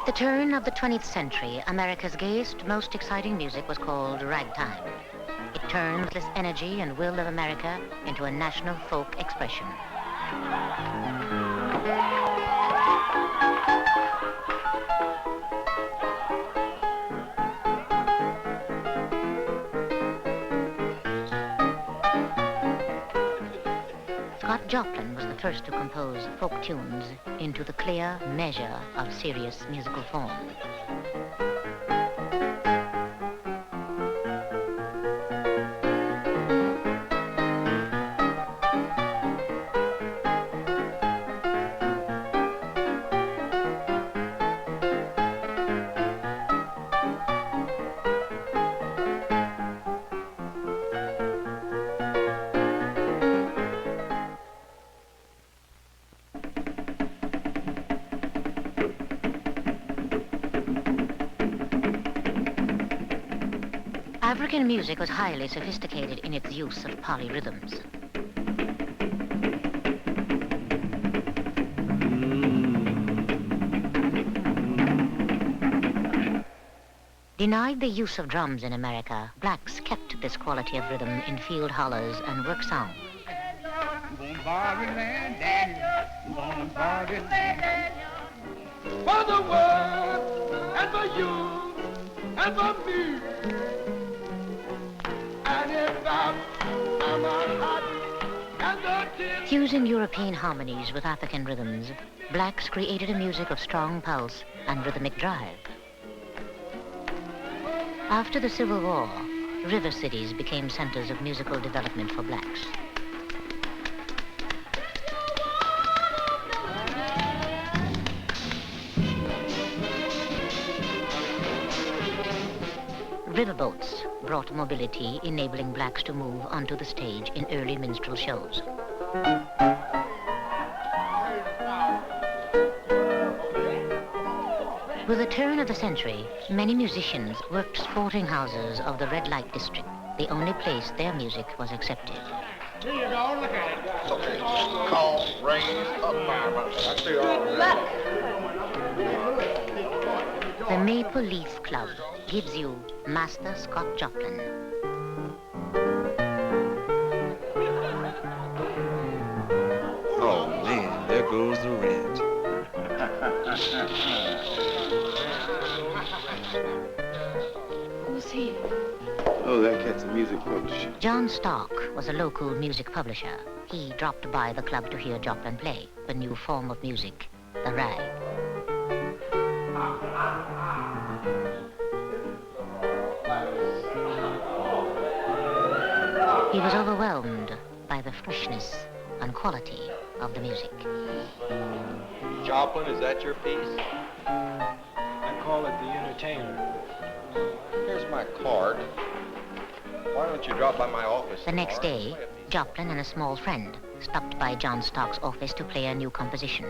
the turn of the 20th century, America's gayest, most exciting music was called ragtime. It turned the energy and will of America into a national folk expression. Scott Joplin was the first to compose folk tunes into the clear measure of serious musical form. African music was highly sophisticated in its use of polyrhythms. Denied the use of drums in America, blacks kept this quality of rhythm in field hollers and work song. For the world and for you and for me. Fusing European harmonies with African rhythms, blacks created a music of strong pulse and rhythmic drive. After the Civil War, river cities became centers of musical development for blacks. Riverboats brought mobility, enabling blacks to move onto the stage in early minstrel shows. With the turn of the century, many musicians worked sporting houses of the red light district, the only place their music was accepted. Here you go, look at it. Okay, call, raise, up, I see all that. The Maple Leaf Club gives you Master Scott Joplin. Oh man, there goes the rent. Who's he? Oh, that cat's a music publisher. John Stark was a local music publisher. He dropped by the club to hear Joplin play the new form of music, the rag. He was overwhelmed by the freshness and quality of the music. Joplin, is that your piece? I call it The Entertainer. Here's my card. Why don't you drop by my office The next tomorrow? day, Joplin and a small friend stopped by John Stark's office to play a new composition,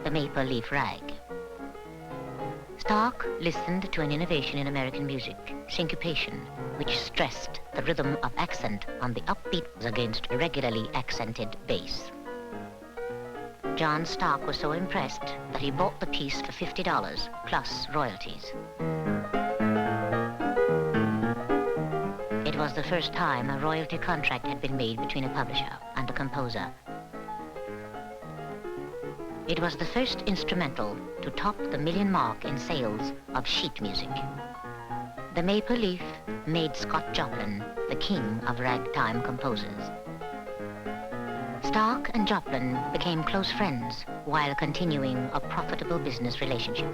the Maple Leaf Rag. Stark listened to an innovation in American music, syncopation, which stressed the rhythm of accent on the upbeat against irregularly accented bass. John Stark was so impressed that he bought the piece for $50 plus royalties. It was the first time a royalty contract had been made between a publisher and a composer. It was the first instrumental to top the million mark in sales of sheet music. The Maple Leaf made Scott Joplin the king of ragtime composers. Stark and Joplin became close friends while continuing a profitable business relationship.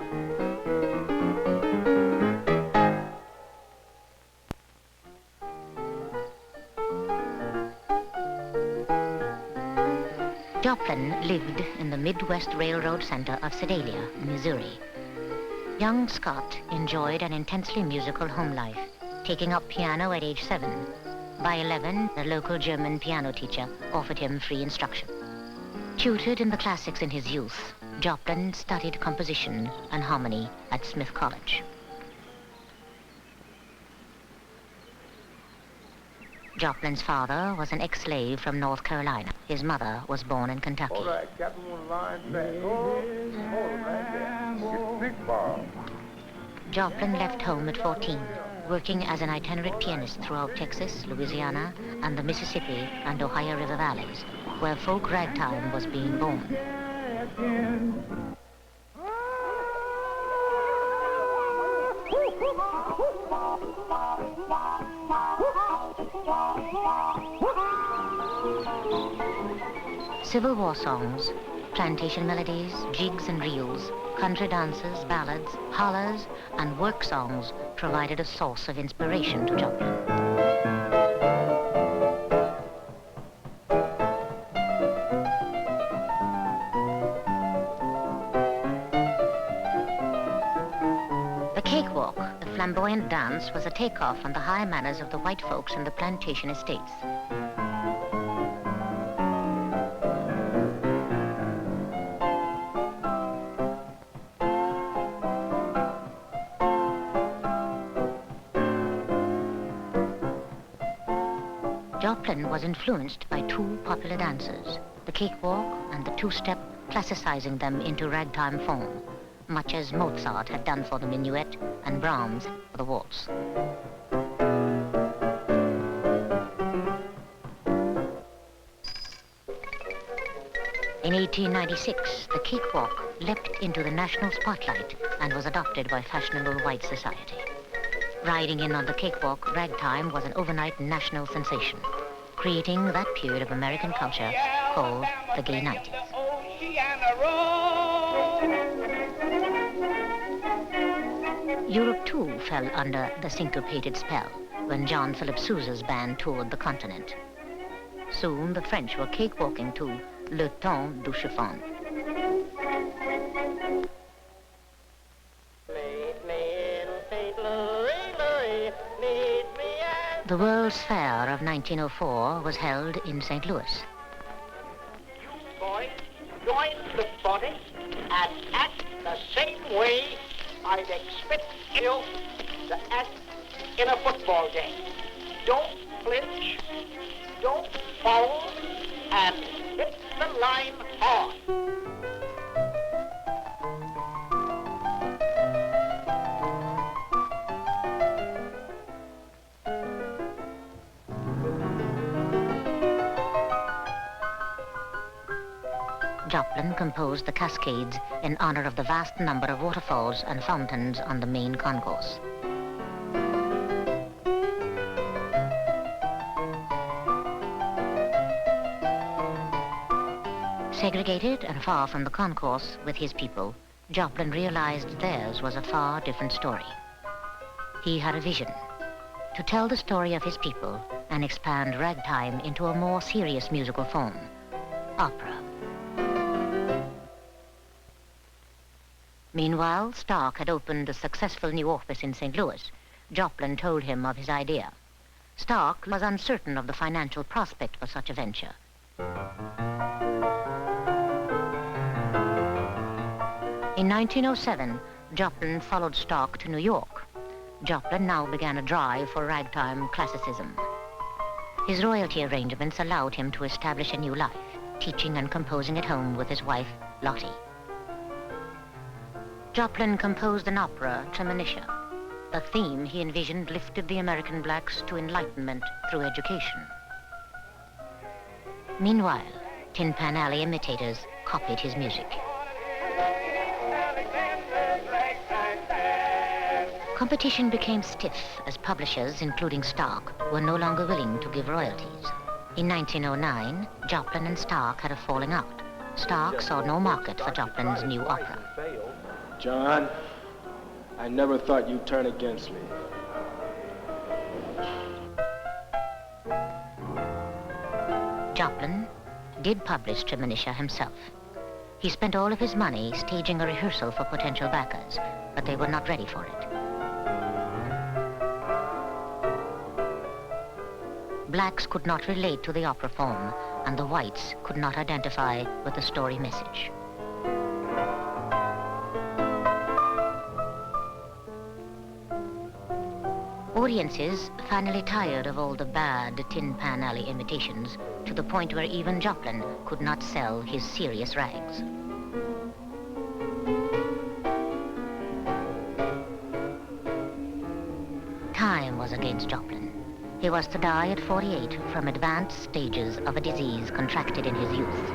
Joplin lived in the Midwest Railroad Center of Sedalia, Missouri. Young Scott enjoyed an intensely musical home life, taking up piano at age 7. By 11, a local German piano teacher offered him free instruction. Tutored in the classics in his youth, Joplin studied composition and harmony at Smith College. Joplin's father was an ex-slave from North Carolina. His mother was born in Kentucky. All right, Captain, one line back. Oh, right there. Get the big ball. Joplin left home at 14, working as an itinerant pianist throughout Texas, Louisiana, and the Mississippi and Ohio River valleys, where folk ragtime was being born. Civil War songs, plantation melodies, jigs and reels, country dances, ballads, hollers, and work songs provided a source of inspiration to Joplin. The Cakewalk, the flamboyant dance, was a takeoff on the high manners of the white folks in the plantation estates. Joplin was influenced by two popular dances, the cakewalk and the two-step, classicizing them into ragtime form, much as Mozart had done for the minuet and Brahms for the waltz. In 1896, the cakewalk leapt into the national spotlight and was adopted by fashionable white society. Riding in on the cakewalk, ragtime was an overnight national sensation, creating that period of American culture called the Gay 90s. Europe, too, fell under the syncopated spell when John Philip Sousa's band toured the continent. Soon, the French were cakewalking to Le Temps du Chiffon. The World's Fair of 1904 was held in St. Louis. Boys, join the body and act the same way I'd expect you to act in a football game. Don't flinch, don't foul, and hit the line hard. Joplin composed the Cascades in honor of the vast number of waterfalls and fountains on the main concourse. Segregated and far from the concourse with his people, Joplin realized theirs was a far different story. He had a vision: to tell the story of his people and expand ragtime into a more serious musical form, opera. Meanwhile, Stark had opened a successful new office in St. Louis. Joplin told him of his idea. Stark was uncertain of the financial prospect for such a venture. In 1907, Joplin followed Stark to New York. Joplin now began a drive for ragtime classicism. His royalty arrangements allowed him to establish a new life, teaching and composing at home with his wife, Lottie. Joplin composed an opera to Manisha. The theme he envisioned lifted the American blacks to enlightenment through education. Meanwhile, Tin Pan Alley imitators copied his music. Competition became stiff as publishers, including Stark, were no longer willing to give royalties. In 1909, Joplin and Stark had a falling out. Stark saw no market for Joplin's new opera. John, I never thought you'd turn against me. Joplin did publish to Manisha himself. He spent all of his money staging a rehearsal for potential backers, but they were not ready for it. Blacks could not relate to the opera form, and the whites could not identify with the story message. Audiences finally tired of all the bad Tin Pan Alley imitations, to the point where even Joplin could not sell his serious rags. Prince Joplin. He was to die at 48 from advanced stages of a disease contracted in his youth.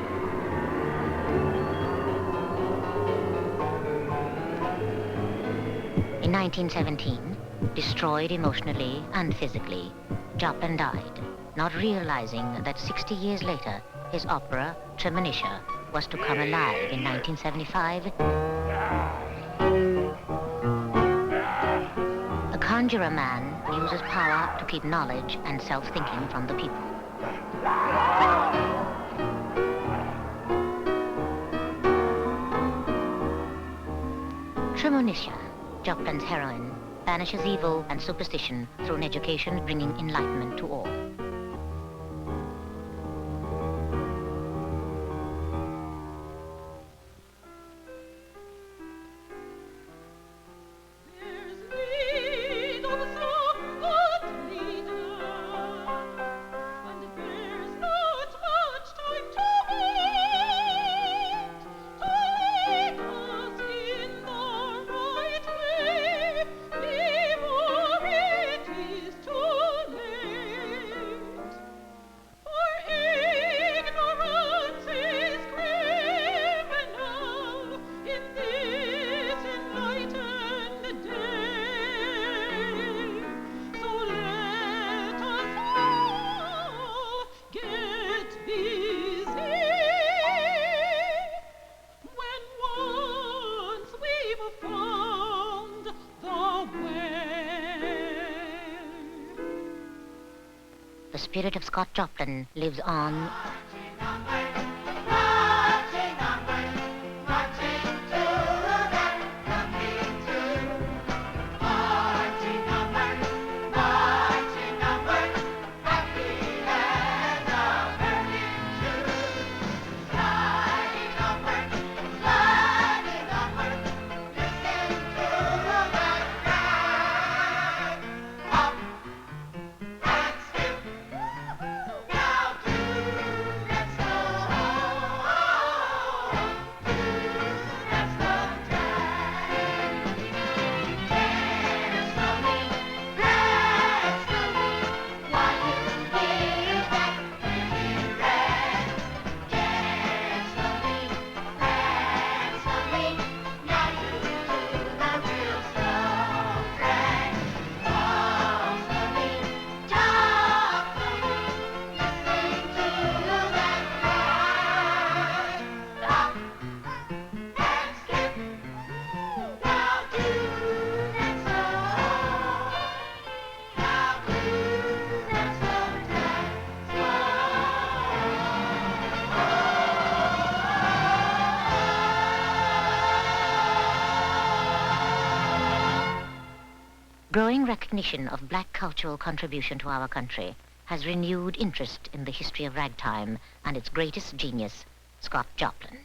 In 1917, destroyed emotionally and physically, Joplin died, not realizing that 60 years later, his opera, Manisha, was to come alive in 1975. The conjurer man uses power to keep knowledge and self-thinking from the people. Manisha, Joplin's heroine, banishes evil and superstition through an education bringing enlightenment to all. The spirit of Scott Joplin lives on. Growing recognition of black cultural contribution to our country has renewed interest in the history of ragtime and its greatest genius, Scott Joplin.